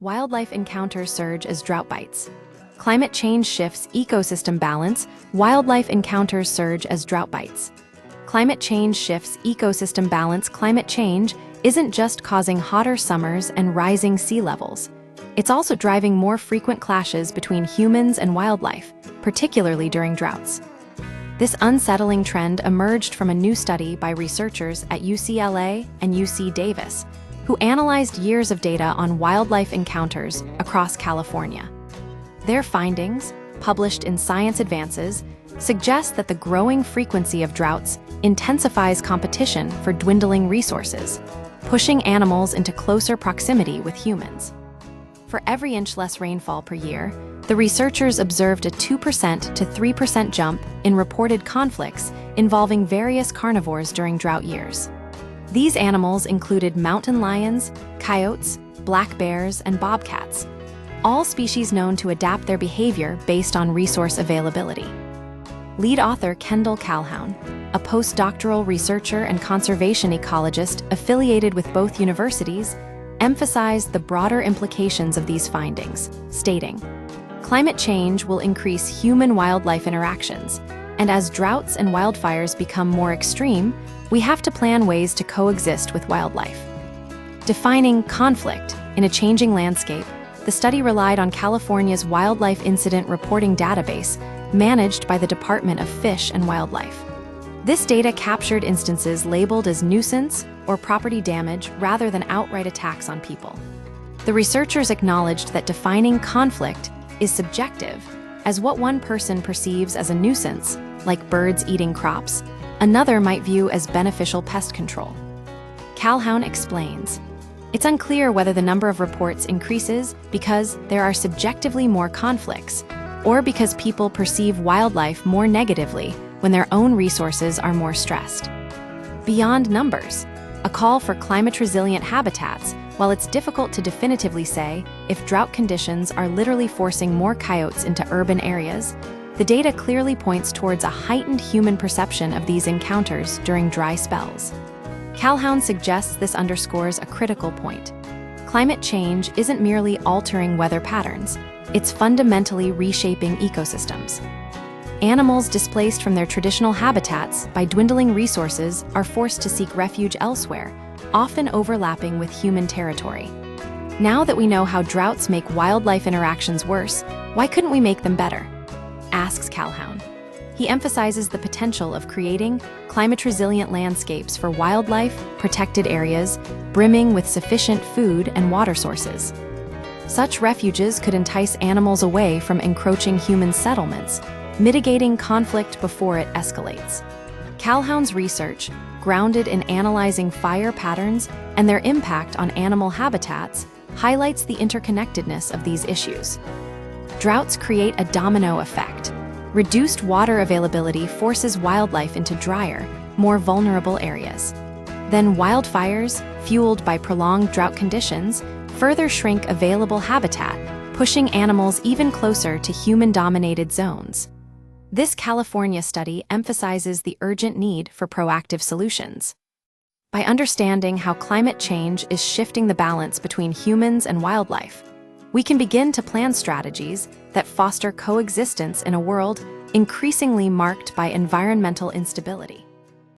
Wildlife encounters surge as drought bites. Climate change shifts ecosystem balance. Wildlife encounters surge as drought bites. Climate change shifts ecosystem balance. Climate change isn't just causing hotter summers and rising sea levels. It's also driving more frequent clashes between humans and wildlife, particularly during droughts. This unsettling trend emerged from a new study by researchers at UCLA and UC Davis, who analyzed years of data on wildlife encounters across California. Their findings, published in Science Advances, suggest that the growing frequency of droughts intensifies competition for dwindling resources, pushing animals into closer proximity with humans. For every inch less rainfall per year, the researchers observed a 2% to 3% jump in reported conflicts involving various carnivores during drought years. These animals included mountain lions, coyotes, black bears, and bobcats, all species known to adapt their behavior based on resource availability. Lead author Kendall Calhoun, a postdoctoral researcher and conservation ecologist affiliated with both universities, emphasized the broader implications of these findings, stating, "Climate change will increase human-wildlife interactions, and as droughts and wildfires become more extreme, we have to plan ways to coexist with wildlife." Defining conflict in a changing landscape, the study relied on California's Wildlife Incident Reporting Database, managed by the Department of Fish and Wildlife. This data captured instances labeled as nuisance or property damage rather than outright attacks on people. The researchers acknowledged that defining conflict is subjective, as what one person perceives as a nuisance, like birds eating crops, another might view as beneficial pest control. Calhoun explains, "It's unclear whether the number of reports increases because there are subjectively more conflicts, or because people perceive wildlife more negatively when their own resources are more stressed." Beyond numbers, a call for climate-resilient habitats, while it's difficult to definitively say if drought conditions are literally forcing more coyotes into urban areas, the data clearly points towards a heightened human perception of these encounters during dry spells. Calhoun suggests this underscores a critical point. Climate change isn't merely altering weather patterns, it's fundamentally reshaping ecosystems. Animals displaced from their traditional habitats by dwindling resources are forced to seek refuge elsewhere, often overlapping with human territory. Now that we know how droughts make wildlife interactions worse, why couldn't we make them better? Asks Calhoun. He emphasizes the potential of creating climate-resilient landscapes for wildlife, protected areas, brimming with sufficient food and water sources. Such refuges could entice animals away from encroaching human settlements, mitigating conflict before it escalates. Calhoun's research, grounded in analyzing fire patterns and their impact on animal habitats, highlights the interconnectedness of these issues. Droughts create a domino effect. Reduced water availability forces wildlife into drier, more vulnerable areas. Then wildfires, fueled by prolonged drought conditions, further shrink available habitat, pushing animals even closer to human-dominated zones. This California study emphasizes the urgent need for proactive solutions. By understanding how climate change is shifting the balance between humans and wildlife, we can begin to plan strategies that foster coexistence in a world increasingly marked by environmental instability.